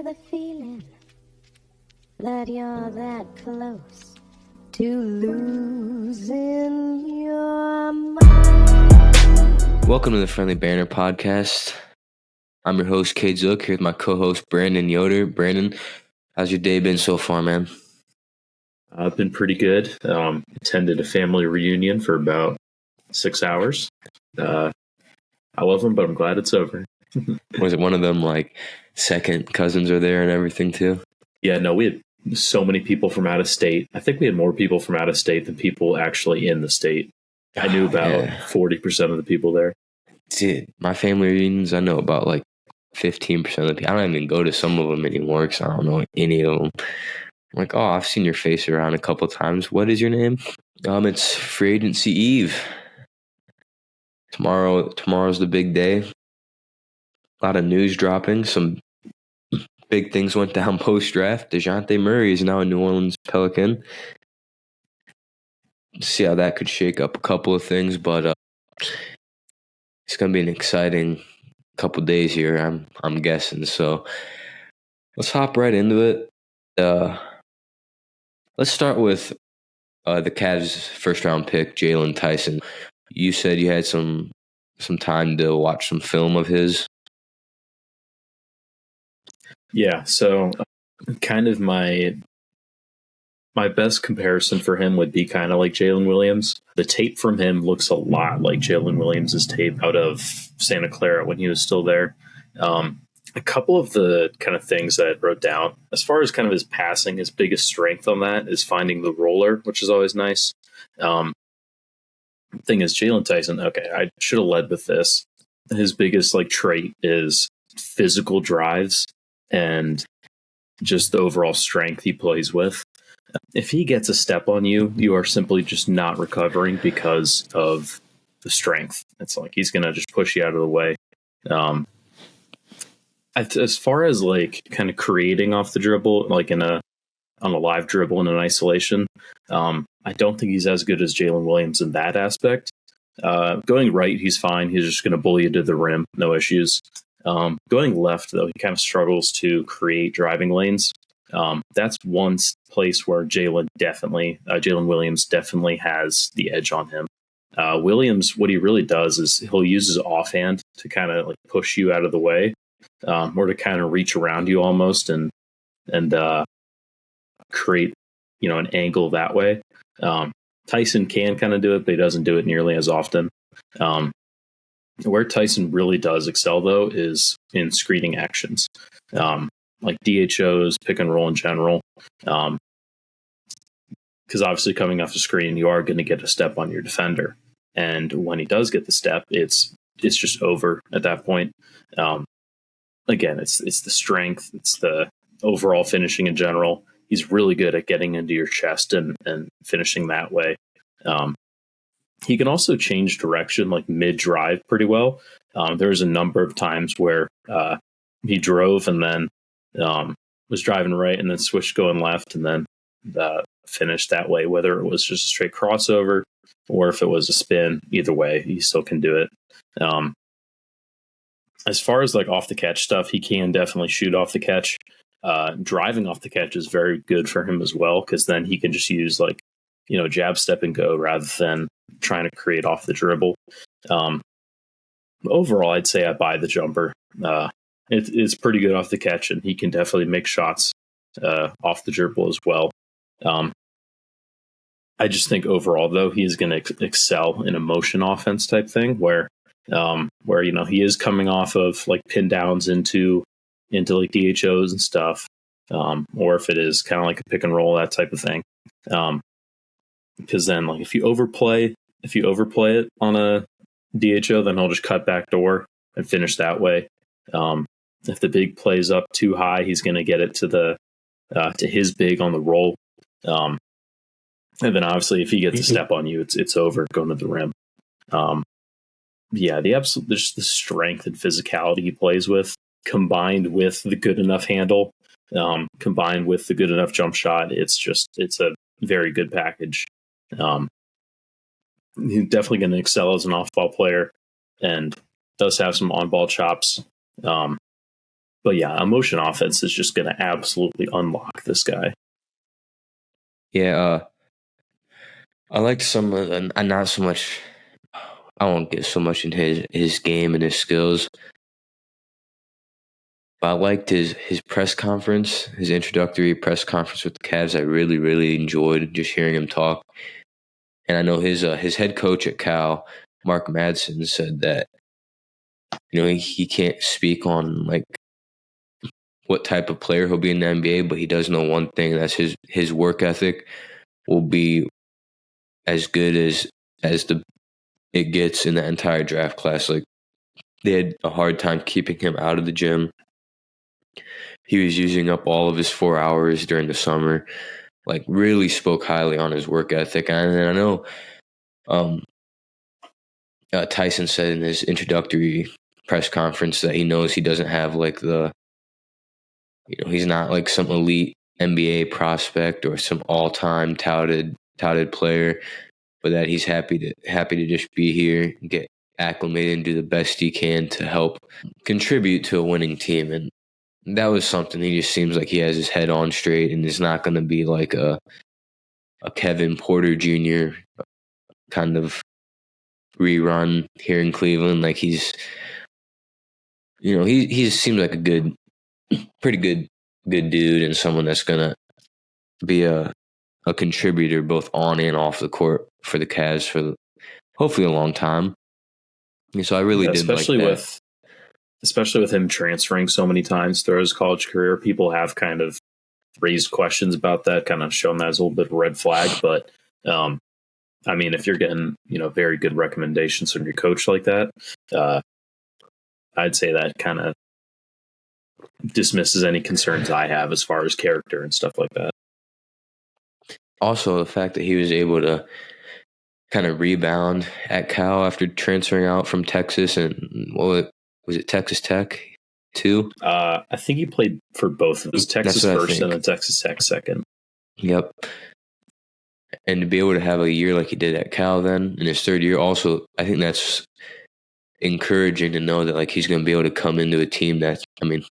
the feeling that you're that close to losing your mind? Welcome to the Friendly Banter podcast. I'm your host, Cade, Zook, here with my co-host, Brandon Yoder. Brandon, how's your day been so far, man? I've been pretty good. Attended a family reunion for about 6 hours. I love them, but I'm glad it's over. Was it one of them, like, second cousins are there and everything, too? Yeah, no, we had so many people from out of state. I think we had more people from out of state than people actually in the state. I knew about 40% of the people there. Dude, my family reunions, I know about, like, 15% of the people. I don't even go to some of them anymore because I don't know any of them. I'm like, oh, I've seen your face around a couple times. What is your name? It's Free Agency Eve. Tomorrow's the big day. A lot of news dropping. Some big things went down post-draft. Dejounte Murray is now a New Orleans Pelican. See how that could shake up a couple of things, but it's going to be an exciting couple days here, I'm guessing. So let's hop right into it. Let's start with the Cavs' first-round pick, Jalen Tyson. You said you had some time to watch some film of his. Yeah, so kind of my best comparison for him would be kind of like Jalen Williams. The tape from him looks a lot like Jalen Williams' tape out of Santa Clara when he was still there. A couple of the kind of things that I wrote down, as far as kind of his passing, his biggest strength on that is finding the roller, which is always nice. Thing is, Jalen Tyson, okay, I should have led with this. His biggest trait is physical drives and just the overall strength he plays with. If he gets a step on you, you are simply just not recovering because of the strength. It's like he's going to just push you out of the way. As far as kind of creating off the dribble, on a live dribble in an isolation, I don't think he's as good as Jalen Williams in that aspect. Going right, he's fine. He's just going to bully you to the rim, no issues. Going left, though, he kind of struggles to create driving lanes. That's one place where Jalen Williams definitely has the edge on him. Williams, what he really does is he'll use his offhand to kind of push you out of the way, or to kind of reach around you almost and create an angle that way. Tyson can kind of do it, but he doesn't do it nearly as often. Where Tyson really does excel, though, is in screening actions, like DHOs, pick and roll in general. Because obviously coming off the screen, you are going to get a step on your defender. And when he does get the step, it's just over at that point. Again, it's the strength, it's the overall finishing in general. He's really good at getting into your chest and finishing that way. He can also change direction mid-drive pretty well. There was a number of times where he drove and then was driving right and then switched going left and then finished that way, whether it was just a straight crossover or if it was a spin. Either way, he still can do it. As far as off the catch stuff, he can definitely shoot off the catch. Driving off the catch is very good for him as well, because then he can just use jab, step, and go rather than trying to create off the dribble. Overall, I'd say I buy the jumper. It's pretty good off the catch, and he can definitely make shots off the dribble as well. I just think overall, though, he's going to excel in a motion offense type thing where he is coming off of pin downs into DHOs and stuff, or if it is kind of like a pick and roll, that type of thing. Because then if you overplay it on a DHO, then he'll just cut back door and finish that way. If the big plays up too high, he's going to get it to his big on the roll. And then obviously if he gets a step on you, it's over going to the rim. There's the strength and physicality he plays with, combined with the good enough handle, combined with the good enough jump shot. It's a very good package. He's definitely going to excel as an off-ball player and does have some on-ball chops. But yeah, a motion offense is just going to absolutely unlock this guy. Yeah, I liked some of the, not so much, I won't get so much in his game and his skills, but I liked his press conference, his introductory press conference with the Cavs. I really, really enjoyed just hearing him talk. And I know his head coach at Cal, Mark Madsen, said that, he can't speak on like what type of player he'll be in the NBA, but he does know one thing, and that's his work ethic will be as good as it gets in the entire draft class. Like, they had a hard time keeping him out of the gym. He was using up all of his 4 hours during the summer. Like, really spoke highly on his work ethic. And I know Tyson said in his introductory press conference that he knows he doesn't have like he's not like some elite NBA prospect or some all-time touted player, but that he's happy to just be here, get acclimated, and do the best he can to help contribute to a winning team. And that was something. He just seems like he has his head on straight and is not going to be like a Kevin Porter Jr. kind of rerun here in Cleveland. Like, he seems like a pretty good dude, and someone that's going to be a contributor both on and off the court for the Cavs for hopefully a long time. And so I really did especially like that. Especially with him transferring so many times throughout his college career. People have kind of raised questions about that, kind of shown that as a little bit of a red flag. But I mean, if you're getting very good recommendations from your coach like that, I'd say that kind of dismisses any concerns I have as far as character and stuff like that. Also, the fact that he was able to kind of rebound at Cal after transferring out from Texas, and was it Texas Tech too? I think he played for both of those, Texas first and then Texas Tech second. Yep. And to be able to have a year like he did at Cal then in his third year, also, I think that's encouraging to know that like he's going to be able to come into a team that, I mean,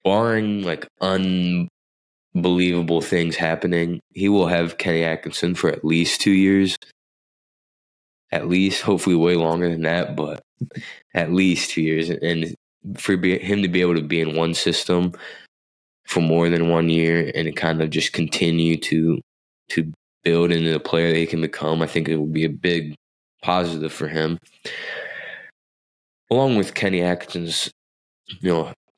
barring like unbelievable things happening, he will have Kenny Atkinson for at least 2 years. At least, hopefully way longer than that, but at least 2 years. And for him to be able to be in one system for more than 1 year and to kind of just continue to build into the player that he can become, I think it will be a big positive for him. Along with Kenny Atkinson's,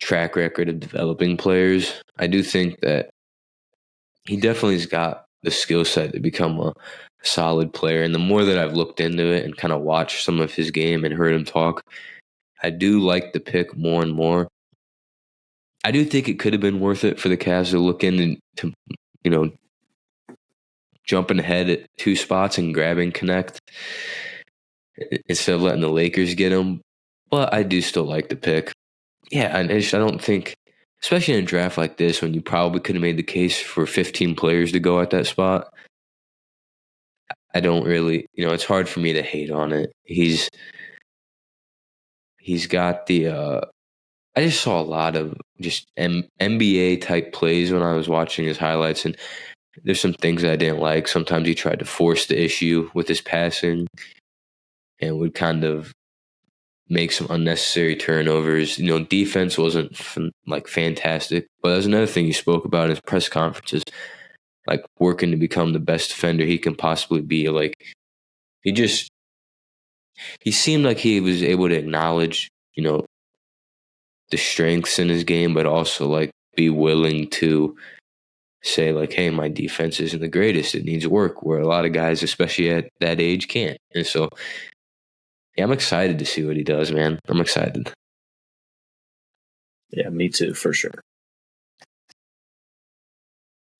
track record of developing players, I do think that he definitely has got the skill set to become a solid player. And the more that I've looked into it and kind of watched some of his game and heard him talk, I do like the pick more and more. I do think it could have been worth it for the Cavs to look in and to, jumping ahead at 2 spots and grabbing Connect instead of letting the Lakers get him. But I do still like the pick. Yeah, I don't think, especially in a draft like this, when you probably could have made the case for 15 players to go at that spot, I don't really, it's hard for me to hate on it. He's got the, I just saw a lot of just NBA type plays when I was watching his highlights, and there's some things that I didn't like. Sometimes he tried to force the issue with his passing and would kind of make some unnecessary turnovers. Defense wasn't fantastic, but that's another thing he spoke about in his press conferences, like working to become the best defender he can possibly be. Like, he seemed like he was able to acknowledge, the strengths in his game, but also like be willing to say like, hey, my defense isn't the greatest. It needs work, where a lot of guys, especially at that age, can't. And so, yeah, I'm excited to see what he does, man. I'm excited. Yeah, me too, for sure.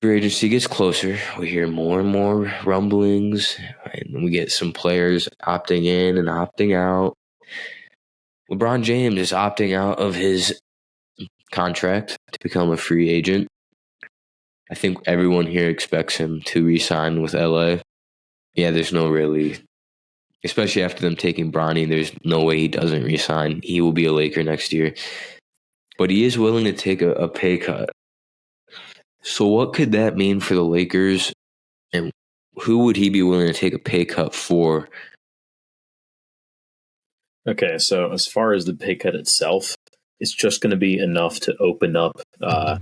Free agency gets closer. We hear more and more rumblings, and we get some players opting in and opting out. LeBron James is opting out of his contract to become a free agent. I think everyone here expects him to re-sign with LA. Yeah, there's no really, especially after them taking Bronny, there's no way he doesn't re-sign. He will be a Laker next year. but he is willing to take a pay cut. So what could that mean for the Lakers, and who would he be willing to take a pay cut for? Okay, so as far as the pay cut itself, it's just going to be enough to open up, so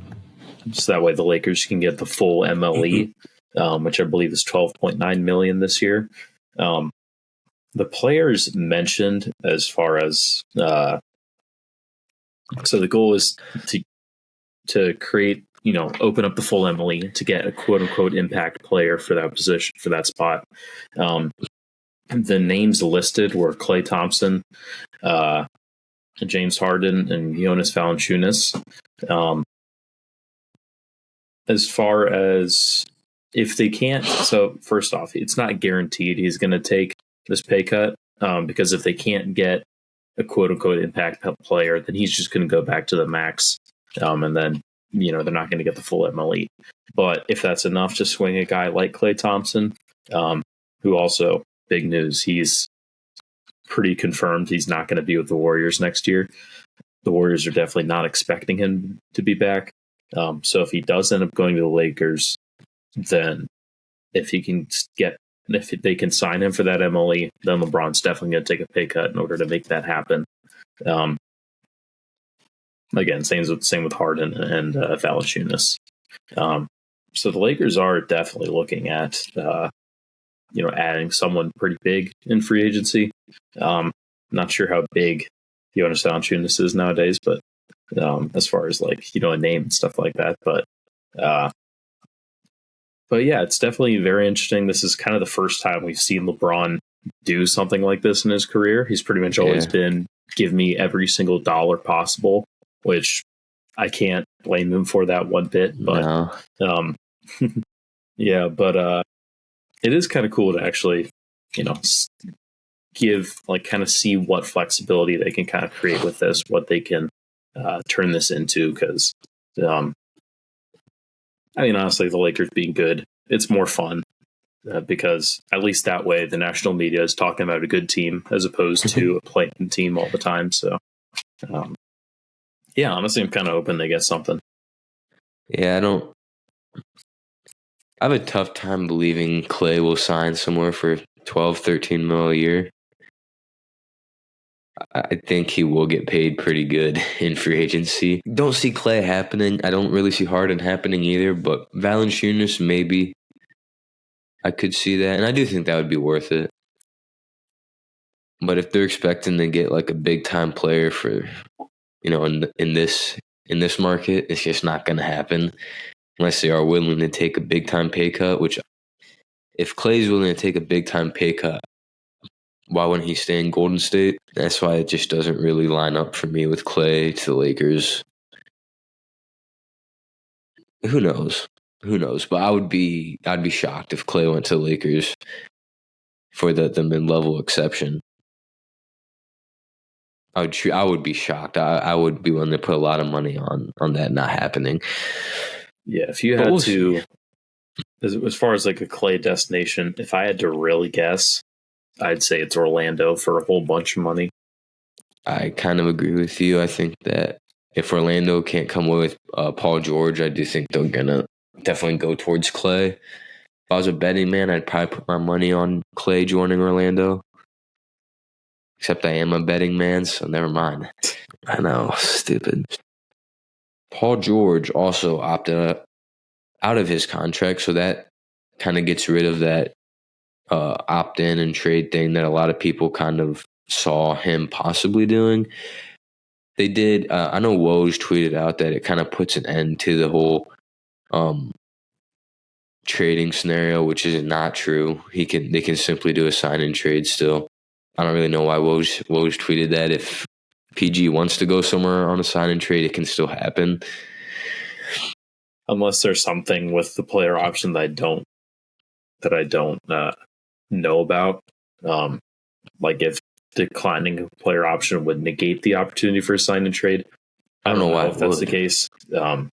that way the Lakers can get the full MLE, which I believe is $12.9 million this year. The players mentioned as far as so the goal is to create, open up the full MLE to get a quote unquote impact player for that position, for that spot. The names listed were Klay Thompson, James Harden, and Jonas Valančiūnas. As far as if they can't, so first off, it's not guaranteed he's going to take this pay cut, because if they can't get a quote unquote impact player, then he's just going to go back to the max, and then they're not going to get the full MLE. But if that's enough to swing a guy like Klay Thompson, who also, big news, he's pretty confirmed he's not going to be with the Warriors next year. The Warriors are definitely not expecting him to be back. So if he does end up going to the Lakers, then if they can sign him for that MLE, then LeBron's definitely going to take a pay cut in order to make that happen. Again, same with Harden and Valančiūnas. So the Lakers are definitely looking at adding someone pretty big in free agency. Not sure how big Jonas Valančiūnas is nowadays, but as far as a name and stuff like that. But yeah, it's definitely very interesting. This is kind of the first time we've seen LeBron do something like this in his career. He's pretty much always been, give me every single dollar possible, which I can't blame him for that one bit. But yeah, but it is kind of cool to actually, give, kind of see what flexibility they can kind of create with this, what they can turn this into. Because, honestly, the Lakers being good, it's more fun because at least that way the national media is talking about a good team as opposed to a playing team all the time. So, yeah, honestly, I'm kind of hoping they get something. Yeah, I have a tough time believing Klay will sign somewhere for 12, 13 mil a year. I think he will get paid pretty good in free agency. Don't see Klay happening. I don't really see Harden happening either, but Valančiūnas, maybe I could see that. And I do think that would be worth it. But if they're expecting to get a big time player for, in this market, it's just not going to happen unless they are willing to take a big time pay cut, which if Klay's willing to take a big time pay cut, why wouldn't he stay in Golden State? That's why it just doesn't really line up for me with Klay to the Lakers. Who knows? But I'd be shocked if Klay went to the Lakers for the mid-level exception. I would be shocked. I would be willing to put a lot of money on that not happening. Yeah, if you had to, as far as a Klay destination, if I had to really guess, I'd say it's Orlando for a whole bunch of money. I kind of agree with you. I think that if Orlando can't come away with Paul George, I do think they're going to definitely go towards Klay. If I was a betting man, I'd probably put my money on Klay joining Orlando. Except I am a betting man, so never mind. I know, stupid. Paul George also opted out of his contract, so that kind of gets rid of that opt-in and trade thing that a lot of people kind of saw him possibly doing. They did. I know Woj tweeted out that it kind of puts an end to the whole trading scenario, which is not true. They can simply do a sign and trade still. I don't really know why Woj tweeted that. If PG wants to go somewhere on a sign and trade, it can still happen. Unless there's something with the player option that I don't know about. Like if declining a player option would negate the opportunity for a sign and trade. I don't know why if that's the case. I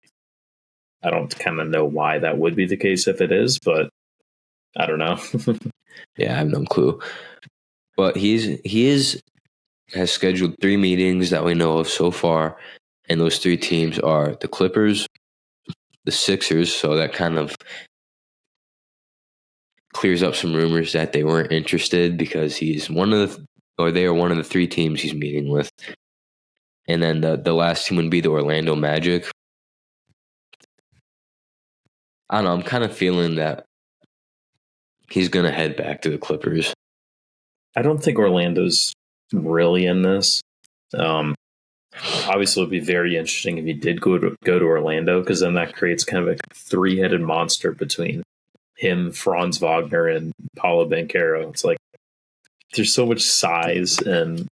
don't kind of know why that would be the case if it is, but I don't know. Yeah, I have no clue. But he has scheduled 3 meetings that we know of so far, And those three teams are the Clippers, the Sixers, so that kind of clears up some rumors that they weren't interested because they are one of the three teams he's meeting with. And then the last team would be the Orlando Magic. I don't know, I'm kind of feeling that he's going to head back to the Clippers. I don't think Orlando's really in this. Obviously, it would be very interesting if he did go to Orlando, because then that creates kind of a three-headed monster between him, Franz Wagner, and Paulo Banchero. It's like there's so much size and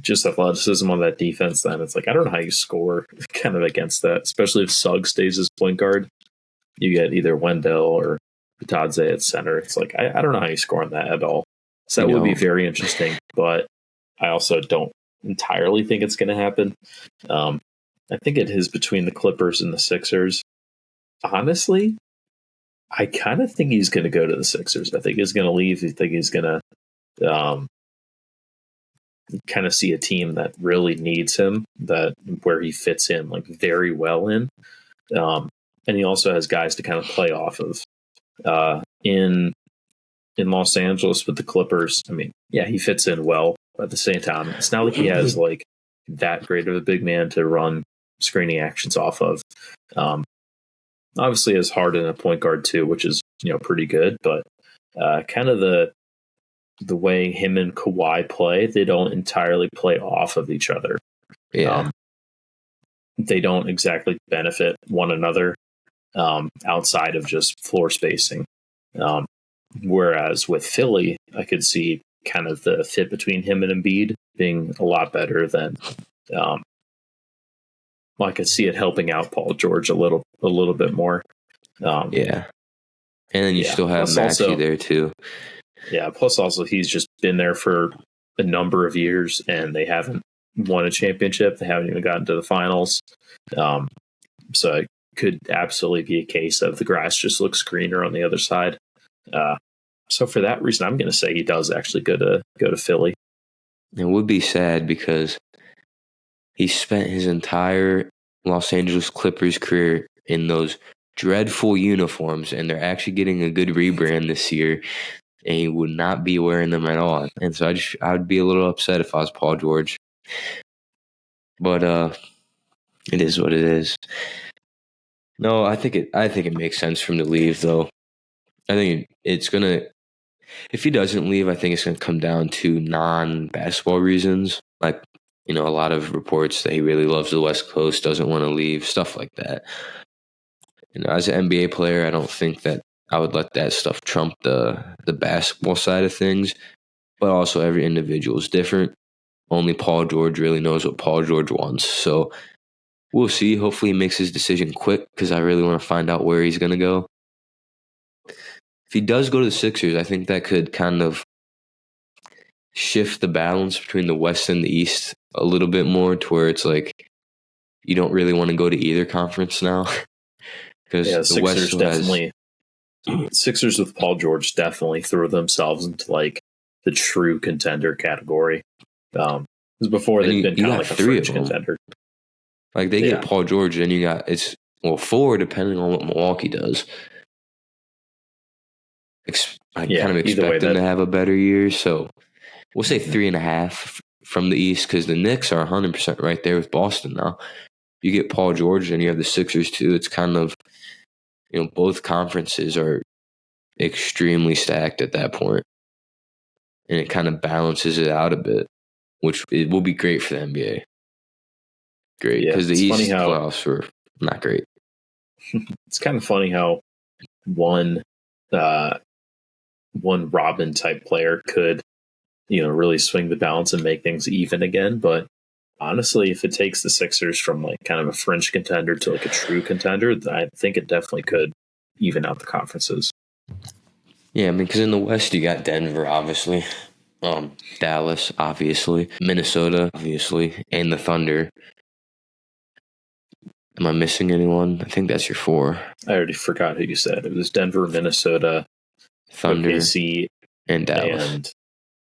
just athleticism on that defense. Then it's like I don't know how you score kind of against that, especially if Suggs stays as point guard. You get either Wendell or Bitadze at center. It's like I don't know how you score on that at all. So that would be very interesting, but I also don't entirely think it's going to happen. I think it is between the Clippers and the Sixers. Honestly, I kind of think he's going to go to the Sixers. I think he's going to leave. I think he's going to kind of see a team that really needs him, that where he fits in like very well in. And he also has guys to kind of play off of. In Los Angeles with the Clippers, I mean, yeah, he fits in well. But at the same time, it's not like he has like that great of a big man to run screening actions off of. Obviously, has Harden a point guard too, which is pretty good. But kind of the way him and Kawhi play, they don't entirely play off of each other. Yeah, they don't exactly benefit one another outside of just floor spacing. Whereas with Philly, I could see kind of the fit between him and Embiid being a lot better than. I could see it helping out Paul George a little bit more. Yeah, and then you still have Maxey there too. Yeah, plus also he's just been there for a number of years, and they haven't won a championship. They haven't even gotten to the finals. So it could absolutely be a case of the grass just looks greener on the other side. So for that reason, I'm going to say he does actually go to Philly. It would be sad because he spent his entire Los Angeles Clippers career in those dreadful uniforms, and they're actually getting a good rebrand this year, and he would not be wearing them at all. And so I would be a little upset if I was Paul George. But it is what it is. No, I think it makes sense for him to leave, though. I think it's gonna. If he doesn't leave, I think it's gonna come down to non-basketball reasons, like a lot of reports that he really loves the West Coast, doesn't want to leave, stuff like that. As an NBA player, I don't think that I would let that stuff trump the basketball side of things. But also, every individual is different. Only Paul George really knows what Paul George wants. So we'll see. Hopefully, he makes his decision quick because I really want to find out where he's going to go. If he does go to the Sixers, I think that could kind of shift the balance between the West and the East a little bit more to where it's like you don't really want to go to either conference now. Because the Sixers West definitely. Sixers with Paul George definitely threw themselves into like the true contender category. Because before they've been kind of like a fringe contender. Like they get Paul George, and you got four depending on what Milwaukee does. I kind of expect them to have a better year, so we'll say 3.5 from the East because the Knicks are 100% right there with Boston now. You get Paul George, and you have the Sixers too. It's kind of both conferences are extremely stacked at that point, and it kind of balances it out a bit, which it will be great for the NBA. Great, because the East playoffs were not great. It's kind of funny how one Robin type player could, really swing the balance and make things even again. But honestly, if it takes the Sixers from like kind of a fringe contender to like a true contender, I think it definitely could even out the conferences. Yeah, I mean, because in the West you got Denver, obviously, Dallas, obviously, Minnesota, obviously, and the Thunder. Am I missing anyone? I think that's your 4. I already forgot who you said. It was Denver, Minnesota, Thunder, OKC, and Dallas. And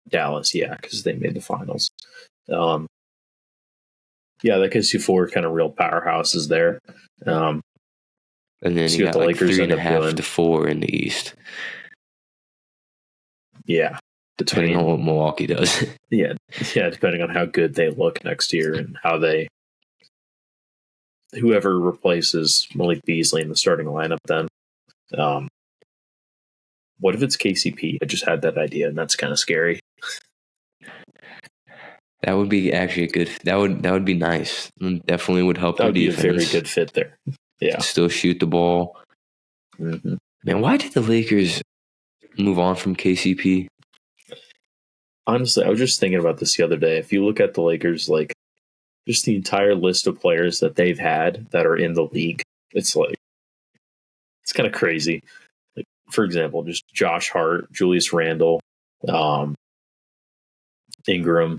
Dallas, yeah, because they made the finals. Yeah, that gives you 4 kind of real powerhouses there. And then See you what got the like Lakers 3.5 doing. to 4 in the East, Yeah, depending on what Milwaukee does. yeah, depending on how good they look next year and how whoever replaces Malik Beasley in the starting lineup. Then, what if it's KCP? I just had that idea, and that's kind of scary. That would be actually a good. That would be nice. Definitely would help That their would be defense. a very good fit there. Yeah. Still shoot the ball. Mm-hmm. Man, why did the Lakers move on from KCP? Honestly, I was just thinking about this the other day. If you look at the Lakers, like just the entire list of players that they've had that are in the league, it's kind of crazy. Like, for example, just Josh Hart, Julius Randle, Ingram.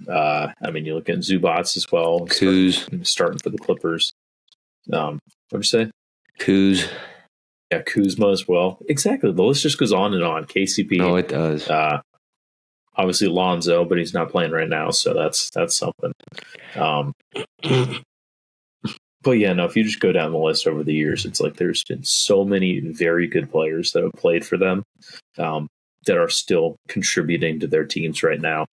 You look at Zubats as well. Kuz. Starting for the Clippers. What'd you say? Kuz. Yeah, Kuzma as well. Exactly. The list just goes on and on. KCP. No, it does. Obviously Lonzo, but he's not playing right now, so that's something. But yeah, no, if you just go down the list over the years, it's like there's been so many very good players that have played for them that are still contributing to their teams right now.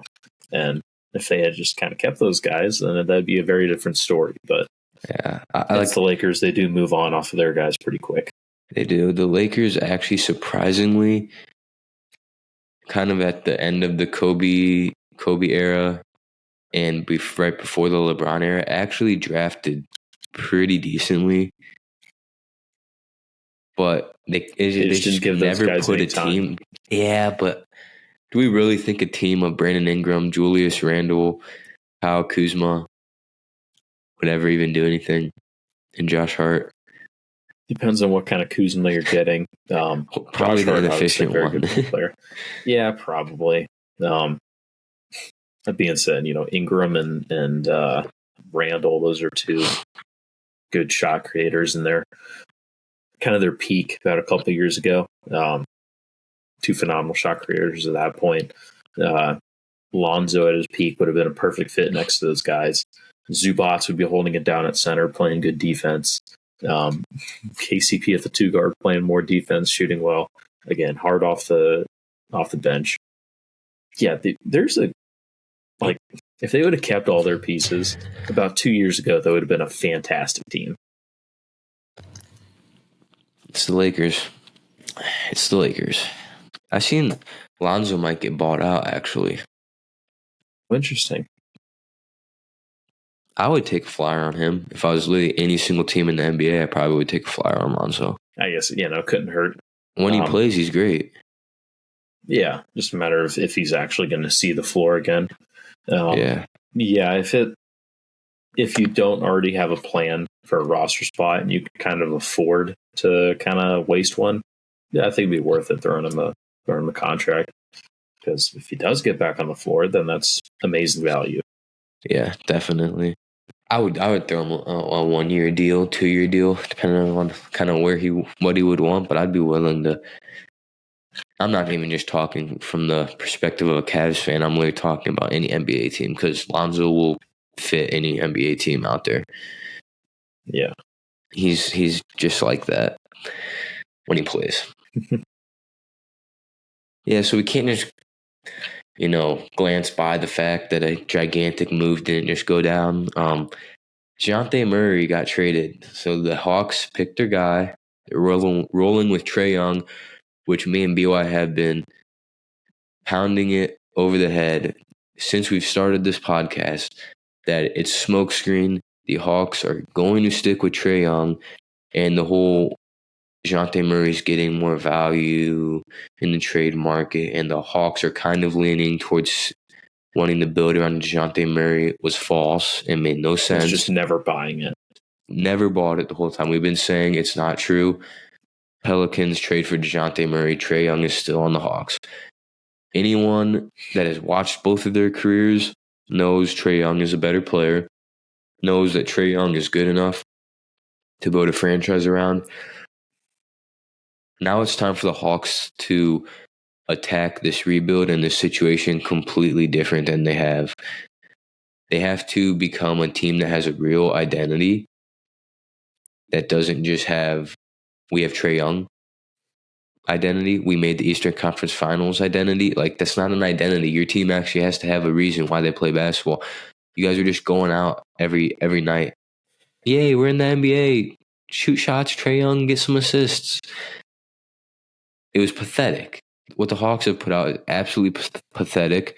And if they had just kind of kept those guys, then that'd be a very different story. But yeah, I like the Lakers. They do move on off of their guys pretty quick. They do. The Lakers actually surprisingly, kind of at the end of the Kobe era and right before the LeBron era, actually drafted pretty decently. But they just never put a team. Yeah, but do we really think a team of Brandon Ingram, Julius Randle, Kyle Kuzma would ever even do anything? And Josh Hart? Depends on what kind of Kuzma you're getting. Probably the inefficient one. Good player. Yeah, probably. That being said, Ingram and Randall, those are 2 good shot creators, and they're kind of their peak about a couple of years ago. 2 phenomenal shot creators at that point. Lonzo at his peak would have been a perfect fit next to those guys. Zubats would be holding it down at center, playing good defense. KCP at the 2 guard, playing more defense, shooting well. Again, hard off the bench. Yeah, there's if they would have kept all their pieces about 2 years ago, that would have been a fantastic team. It's the Lakers. I seen Lonzo might get bought out, actually. Interesting. I would take a flyer on him. If I was literally any single team in the NBA, I probably would take a flyer on Lonzo. I guess, it couldn't hurt. When he plays, he's great. Yeah, just a matter of if he's actually going to see the floor again. Yeah, if you don't already have a plan for a roster spot and you can kind of afford to kind of waste one, yeah, I think it'd be worth it throwing him a contract. Because if he does get back on the floor, then that's amazing value. Yeah, definitely. I would throw him a 1-year deal, 2-year deal, depending on kind of what he would want. But I'd be willing to. I'm not even just talking from the perspective of a Cavs fan. I'm really talking about any NBA team because Lonzo will fit any NBA team out there. Yeah, he's just like that when he plays. Yeah, so we can't just glance by the fact that a gigantic move didn't just go down. Dejounte Murray got traded. So the Hawks picked their guy. They're rolling with Trae Young, which me and BY have been pounding it over the head since we've started this podcast, that it's smokescreen. The Hawks are going to stick with Trae Young, and the whole Dejounte Murray's getting more value in the trade market, and the Hawks are kind of leaning towards wanting to build around Dejounte Murray was false and made no sense. Just never buying it. Never bought it the whole time. We've been saying it's not true. Pelicans trade for Dejounte Murray. Trae Young is still on the Hawks. Anyone that has watched both of their careers knows Trae Young is a better player, knows that Trae Young is good enough to build a franchise around. Now it's time for the Hawks to attack this rebuild and this situation completely different than they have. They have to become a team that has a real identity that doesn't just have, we have Trae Young identity. We made the Eastern Conference Finals identity. Like, that's not an identity. Your team actually has to have a reason why they play basketball. You guys are just going out every night. Yay, we're in the NBA. Shoot shots, Trae Young, get some assists. It was pathetic. What the Hawks have put out is absolutely pathetic.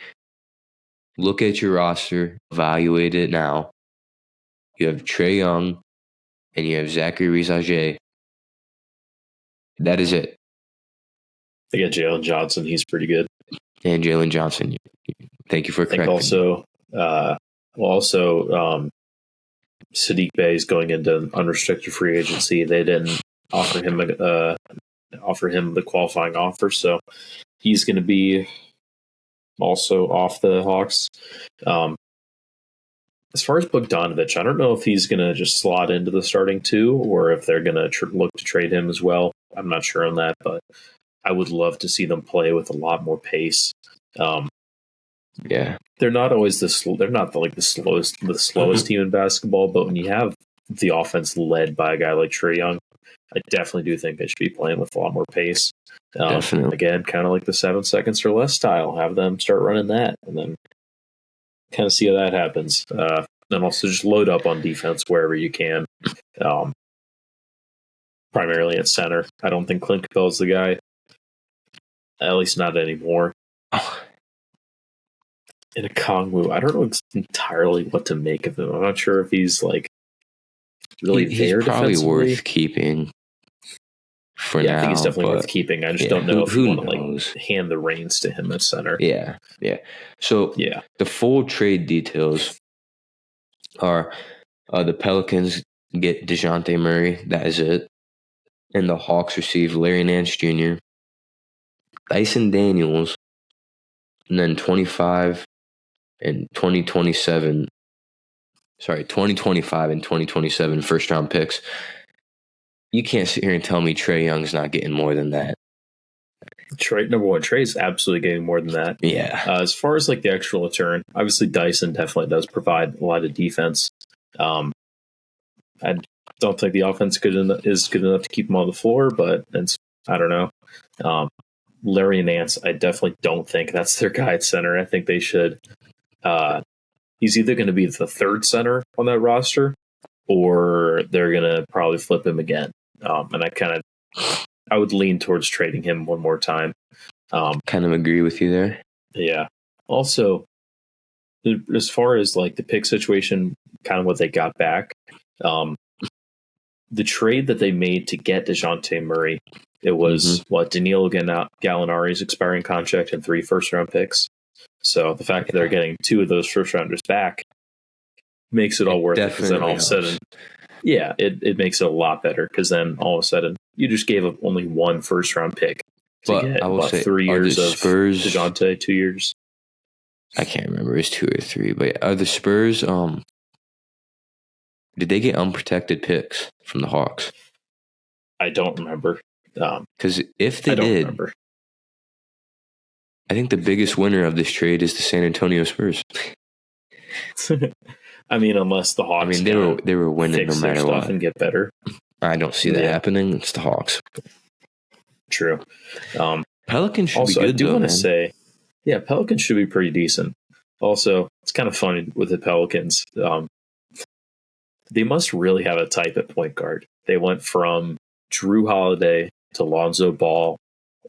Look at your roster, evaluate it now. You have Trae Young and you have Zachary Rizaje. That is it. They got Jalen Johnson. He's pretty good. And Jalen Johnson. Thank you for correcting. Sadiq Bey is going into unrestricted free agency. They didn't offer him the qualifying offer, so he's going to be also off the Hawks. As far as Bogdanović, I don't know if he's going to just slot into the starting two or if they're going to look to trade him as well. I'm not sure on that, but I would love to see them play with a lot more pace. Yeah, they're not always they're not the slowest team in basketball, but when you have the offense led by a guy like Trae Young, I definitely do think they should be playing with a lot more pace. Definitely. Again, kind of like the 7 seconds or less style. Have them start running that, and then kind of see how that happens. Then also just load up on defense wherever you can. Primarily at center. I don't think Clint Capela's the guy. At least not anymore. In a Kongwu, I don't know entirely what to make of him. I'm not sure if he's like really there. He's probably worth keeping for now. I think he's definitely worth keeping. I just don't know if you want to hand the reins to him at center. Yeah. So the full trade details are the Pelicans get Dejounte Murray. That is it. And the Hawks receive Larry Nance Jr., Dyson Daniels, and then 2025 and 2027 first round picks. You can't sit here and tell me Trae Young's not getting more than that. Number one, Trae's absolutely getting more than that. Yeah. As far as like the actual return, obviously Dyson definitely does provide a lot of defense. I don't think the offense is good enough to keep him on the floor, but I don't know. Larry Nance, I definitely don't think that's their guy at center. I think they should. He's either going to be the third center on that roster, or they're going to probably flip him again. And I would lean towards trading him one more time. Kind of agree with you there. Yeah. Also, as far as like the pick situation, kind of what they got back, the trade that they made to get Dejounte Murray, it was Danilo Gallinari's expiring contract and 3 first-round picks. So the fact that they're getting 2 of those first-rounders back makes it all worth it. Because then all of a sudden, it makes it a lot better. Because then all of a sudden, you just gave up only 1 first-round pick to get about 3 years of Dejounte, 2 years. I can't remember. It's 2 or 3. But are the Spurs? Did they get unprotected picks from the Hawks? I don't remember. Because if they did, remember. I think the biggest winner of this trade is the San Antonio Spurs. I mean, unless the Hawks, they were winning no matter what and get better. I don't see that happening. It's the Hawks. True. Pelicans should also, be good. I do want to say, Pelicans should be pretty decent. Also, it's kind of funny with the Pelicans. They must really have a type at point guard. They went from Drew Holiday to Lonzo Ball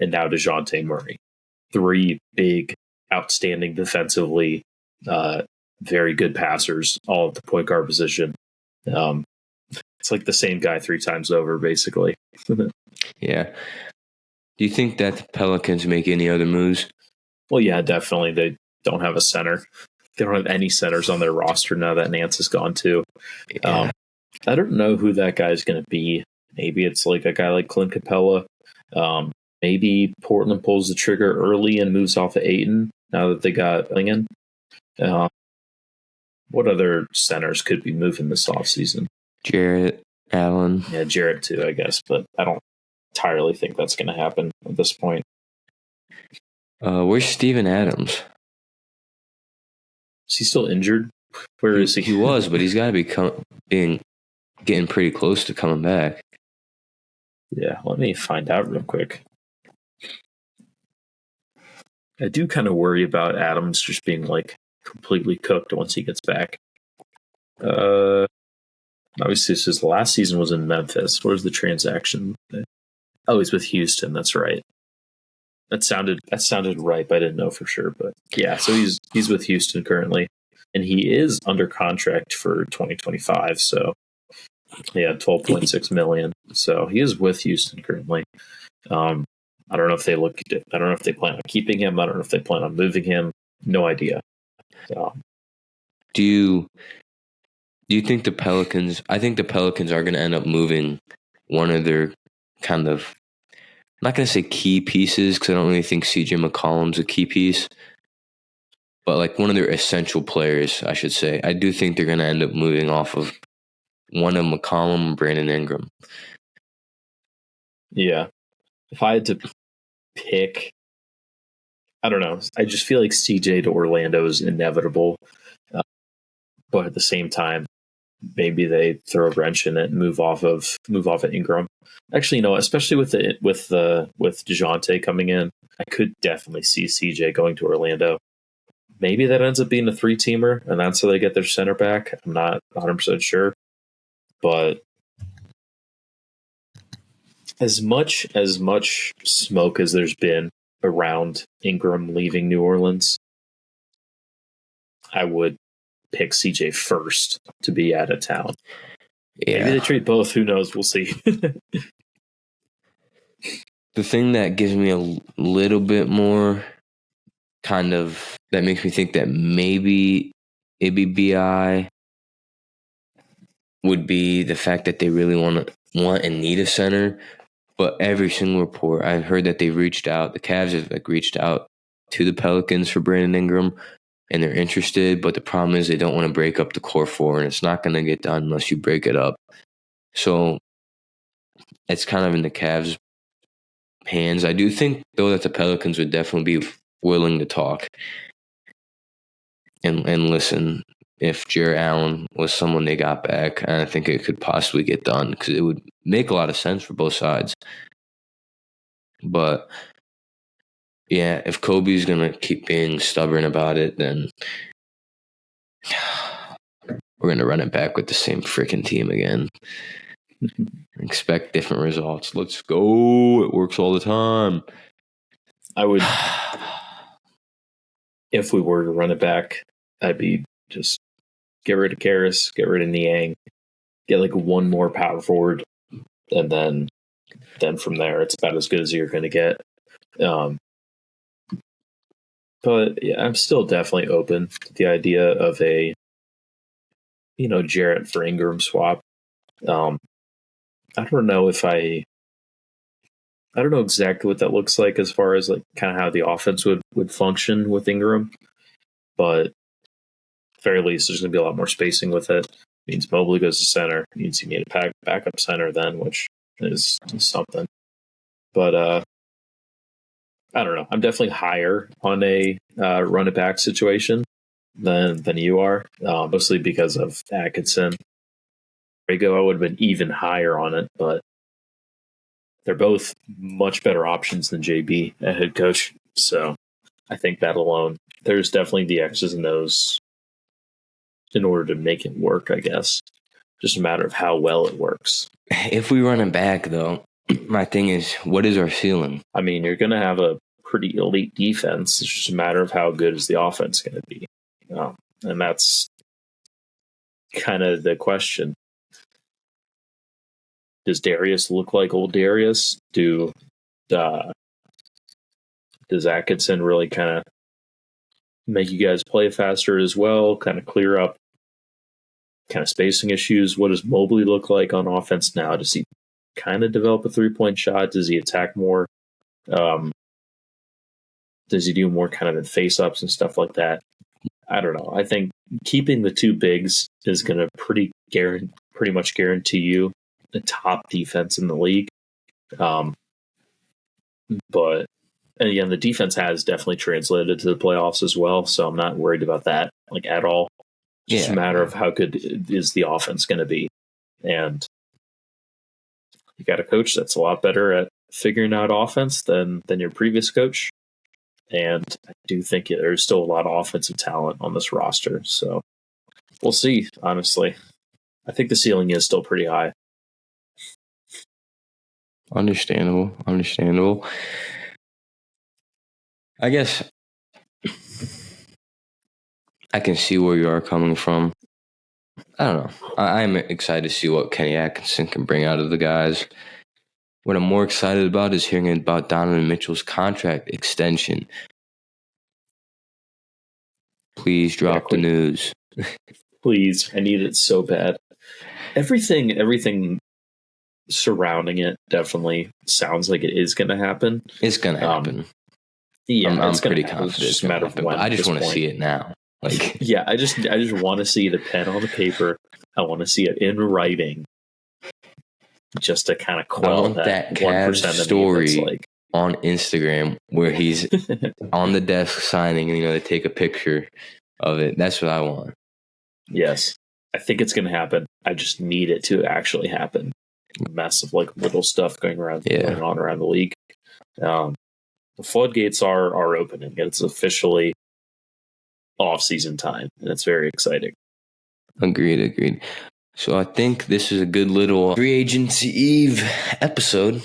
and now Dejounte Murray. 3 big, outstanding defensively, very good passers, all at the point guard position. It's like the same guy 3 times over, basically. Yeah. Do you think that the Pelicans make any other moves? Well, yeah, definitely. They don't have a center. They don't have any centers on their roster now that Nance is gone too. Yeah. I don't know who that guy is going to be. Maybe it's like a guy like Clint Capela. Maybe Portland pulls the trigger early and moves off of Ayton now that they got Lingen. What other centers could be moving this offseason? Jarrett Allen. Yeah, Jarrett too, I guess. But I don't entirely think that's going to happen at this point. Where's Steven Adams? Is he still injured? Where is he? He was, but he's got to be getting pretty close to coming back. Yeah, let me find out real quick. I do kind of worry about Adams just being like completely cooked once he gets back. Obviously, this is the last season was in Memphis. Where's the transaction? Oh, he's with Houston. That's right. That sounded right, but I didn't know for sure. But yeah, so he's with Houston currently, and he is under contract for 2025. So yeah, $12.6 million. So he is with Houston currently. I don't know if they I don't know if they plan on keeping him. I don't know if they plan on moving him. No idea. So. Do you think the Pelicans? I think the Pelicans are going to end up moving one of their kind of, I'm not going to say key pieces because I don't really think CJ McCollum's a key piece, but like one of their essential players, I should say. I do think they're going to end up moving off of one of McCollum and Brandon Ingram. Yeah. If I had to pick, I don't know. I just feel like CJ to Orlando is inevitable. But at the same time, maybe they throw a wrench in it and move off of Ingram. Actually, especially with Dejounte coming in, I could definitely see CJ going to Orlando. Maybe that ends up being a 3-teamer, and that's how they get their center back. I'm not 100% sure. But as much smoke as there's been around Ingram leaving New Orleans, I would pick CJ first to be out of town. Yeah. Maybe they trade both. Who knows? We'll see. The thing that gives me a little bit more that makes me think that maybe ABBI would be the fact that they really want and need a center. But every single report, I've heard that they've reached out. The Cavs have reached out to the Pelicans for Brandon Ingram, and they're interested. But the problem is they don't want to break up the core four, and it's not going to get done unless you break it up. So it's kind of in the Cavs' hands. I do think, though, that the Pelicans would definitely be willing to talk and listen. If Jarrett Allen was someone they got back, and I think it could possibly get done because it would make a lot of sense for both sides. But yeah, if Kobe's going to keep being stubborn about it, then we're going to run it back with the same freaking team again. Expect different results. Let's go. It works all the time. I would, if we were to run it back, I'd be just get rid of Karras, get rid of Niang, get like one more power forward, and then from there, it's about as good as you're going to get. But yeah, I'm still definitely open to the idea of a, Jarrett for Ingram swap. I don't know I don't know exactly what that looks like as far as like kind of how the offense would function with Ingram, but at the very least, there's going to be a lot more spacing with it. It means Mobley goes to center. It means you need a backup center then, which is something. But I don't know. I'm definitely higher on a run it back situation than you are, mostly because of Atkinson. Rego, I would have been even higher on it, but they're both much better options than JB at head coach. So I think that alone, there's definitely the X's and O's in order to make it work, I guess. Just a matter of how well it works. If we run it back, though, my thing is, what is our ceiling? I mean, you're going to have a pretty elite defense. It's just a matter of how good is the offense going to be. And that's kind of the question. Does Darius look like old Darius? Does Atkinson really kind of make you guys play faster as well? Kind of clear up kind of spacing issues? What does Mobley look like on offense now? Does he kind of develop a 3-point shot? Does he attack more? Does he do more kind of in face-ups and stuff like that? I don't know. I think keeping the two bigs is going to pretty much guarantee you the top defense in the league. But and again, the defense has definitely translated to the playoffs as well, so I'm not worried about that like at all. Just a matter of how good is the offense going to be. And you got a coach that's a lot better at figuring out offense than your previous coach. And I do think there's still a lot of offensive talent on this roster. So we'll see, honestly. I think the ceiling is still pretty high. Understandable. I guess I can see where you are coming from. I don't know. I'm excited to see what Kenny Atkinson can bring out of the guys. What I'm more excited about is hearing about Donovan Mitchell's contract extension. Please drop the news. Please. I need it so bad. Everything surrounding it definitely sounds like it is going to happen. It's going to happen. Yeah, I'm pretty confident it's going to happen. But I just want to see it now. Like, yeah, I just want to see the pen on the paper. I want to see it in writing, just to kind of quell that 1% story on Instagram where he's on the desk signing, and they take a picture of it. That's what I want. Yes, I think it's going to happen. I just need it to actually happen. A mess of little stuff going on around the league. The floodgates are opening. It's officially off-season time, and it's very exciting. Agreed. So I think this is a good little free agency eve episode.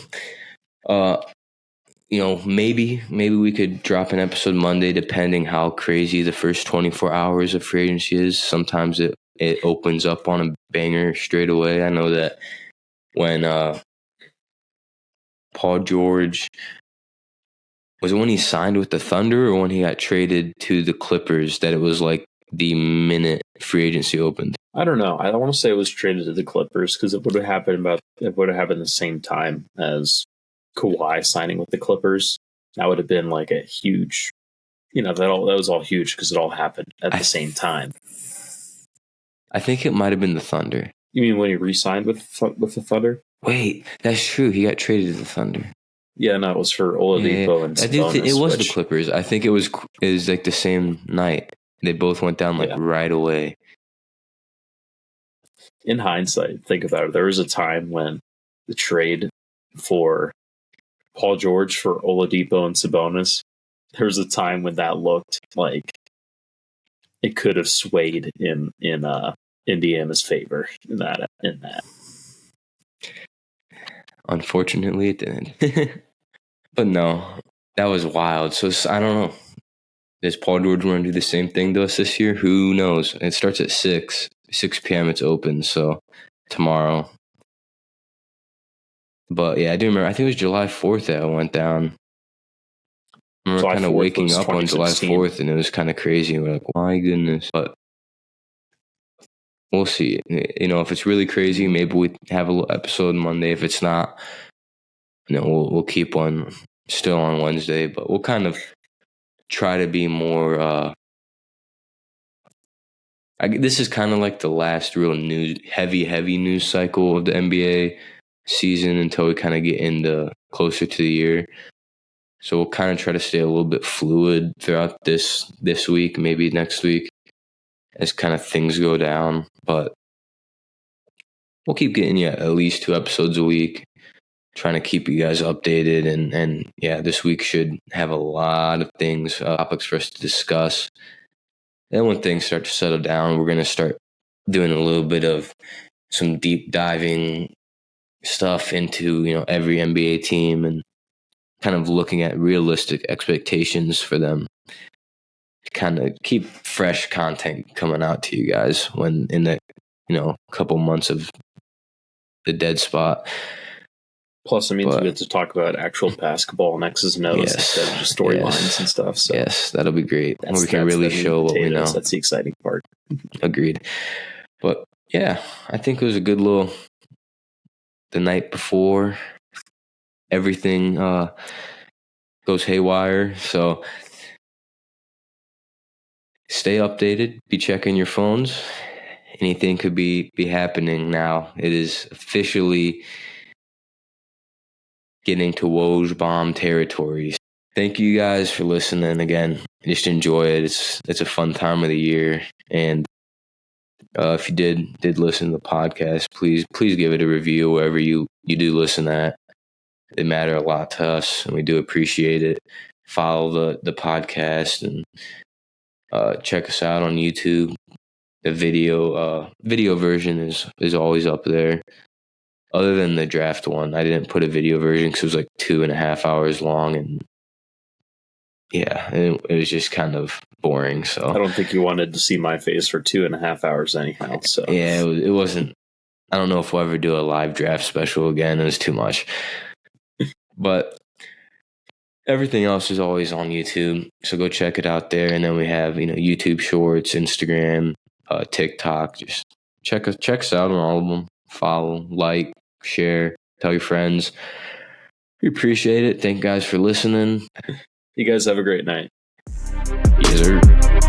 Maybe we could drop an episode Monday, depending how crazy the first 24 hours of free agency is. Sometimes it opens up on a banger straight away. I know that when Paul George, was it when he signed with the Thunder or when he got traded to the Clippers, that it was like the minute free agency opened? I don't know. I don't want to say it was traded to the Clippers, because it would have happened the same time as Kawhi signing with the Clippers. That would have been like a huge, that was all huge because it all happened at the same time. I think it might have been the Thunder. You mean when he re-signed with the Thunder? Wait, that's true. He got traded to the Thunder. Yeah, no, it was for Oladipo and Sabonis. I do think it was the Clippers. I think it was like the same night. They both went down right away. In hindsight, think about it. There was a time when the trade for Paul George for Oladipo and Sabonis, there was a time when that looked like it could have swayed in Indiana's favor in that. Unfortunately, it didn't. But no, that was wild. So I don't know. Does Paul George want to do the same thing to us this year? Who knows? It starts at 6 p.m. It's open, so tomorrow. But yeah, I do remember. I think it was July 4th that I went down. I remember kind of waking up on July 4th, and it was kind of crazy. We're like, my goodness. But we'll see. If it's really crazy, maybe we have a little episode Monday. If it's not, we'll keep one still on Wednesday. But we'll kind of try to be more. This is kind of like the last real heavy news cycle of the NBA season until we kind of get into closer to the year. So we'll kind of try to stay a little bit fluid throughout this week, maybe next week, as kind of things go down. But we'll keep getting you at least 2 episodes a week, trying to keep you guys updated. And yeah, this week should have a lot of things, topics for us to discuss. Then when things start to settle down, we're going to start doing a little bit of some deep diving stuff into, every NBA team and kind of looking at realistic expectations for them. Kind of keep fresh content coming out to you guys when in the, couple months of the dead spot. Plus, it means we get to talk about actual basketball and X's and O's instead of just storylines and stuff. So yes, that'll be great. We can really show what we know. That's the exciting part. Agreed. But yeah, I think it was a good little. The night before, everything goes haywire. So stay updated. Be checking your phones. Anything could be happening now. It is officially getting to Woj bomb territory. Thank you guys for listening again. Just enjoy it. It's a fun time of the year, and If you did listen to the podcast, please give it a review wherever you do listen at. It matter a lot to us, and we do appreciate it. Follow the podcast and check us out on YouTube. The video version is always up there. Other than the draft one, I didn't put a video version because it was like 2.5 hours long, and yeah, it was just kind of boring. So I don't think you wanted to see my face for 2.5 hours anyhow. So yeah, it wasn't. I don't know if we'll ever do a live draft special again. It was too much. But everything else is always on YouTube, so go check it out there. And then we have YouTube Shorts, Instagram, TikTok. Just check us out on all of them. Follow, like, share, tell your friends. We appreciate it. Thank you guys for listening. You guys have a great night. Yes, sir.